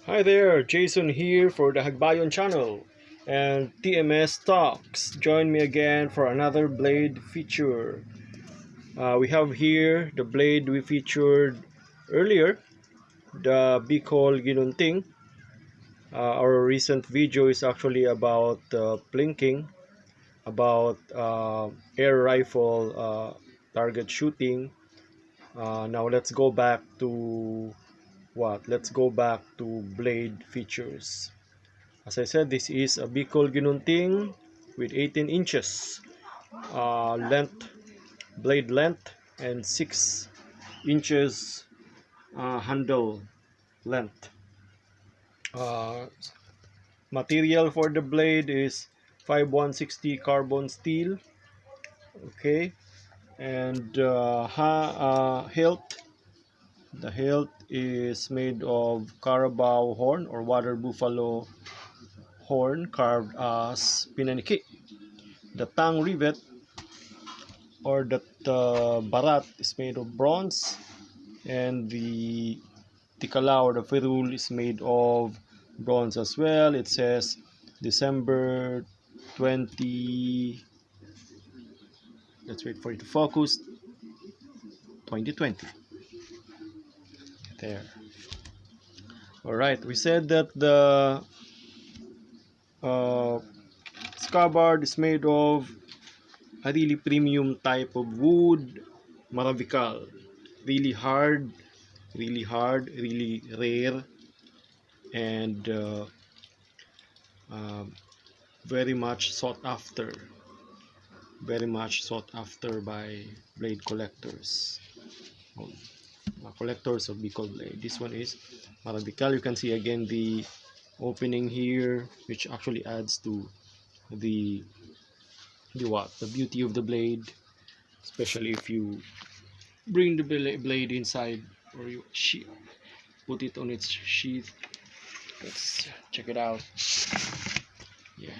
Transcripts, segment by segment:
Hi there, Jason here for the Hagbayon channel and TMS Talks. Join me again for another blade feature. We have here the blade we featured earlier, the BIKOL Ginunting. Our recent video is actually about plinking, about air rifle target shooting. Now let's go back to Let's go back to blade features. As I said, this is a Bicol Ginunting with 18 inches length, blade length, and 6 inches handle length. Uh, Material for the blade is 5160 carbon steel. Okay, and hilt. The hilt is made of carabao horn or water buffalo horn carved as pinaniki. The tongue rivet or the barat is made of bronze, and the tikala or the ferrule is made of bronze as well. It says December 20, let's wait for it to focus, 2020. There. Alright, we said that the scabbard is made of a really premium type of wood, Maravical. Really hard, really rare, and uh, very much sought after. Very much sought after by blade collectors. Collectors of Bicol blade. This one is Maravical. You can see again the opening here, which actually adds to the the beauty of the blade, especially if you bring the blade inside or you put it on its sheath. Let's check it out. Yeah,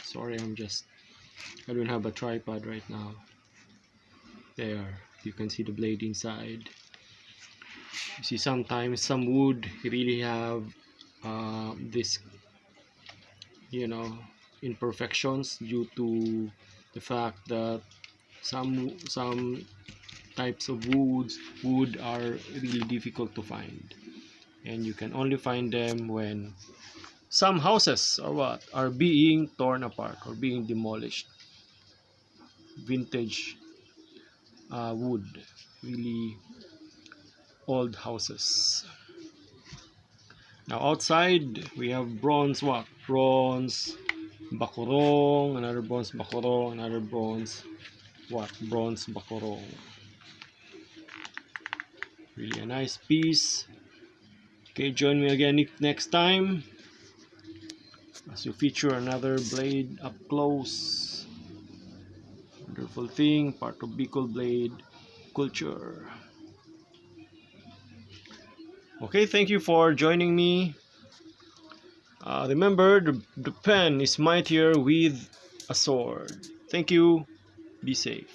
sorry, I don't have a tripod right now. There, you can see the blade inside. You see, sometimes some wood really have this, imperfections due to the fact that some types of wood are really difficult to find, and you can only find them when some houses are being torn apart or being demolished. Vintage wood, really old houses. Now outside we have bronze bakurong, another bronze bakurong, another bronze bakurong. Really a nice piece. Okay, join me again next time as you feature another blade up close. Wonderful thing, part of Bicol blade culture. Okay, thank you for joining me. Remember, the pen is mightier with a sword. Thank you. Be safe.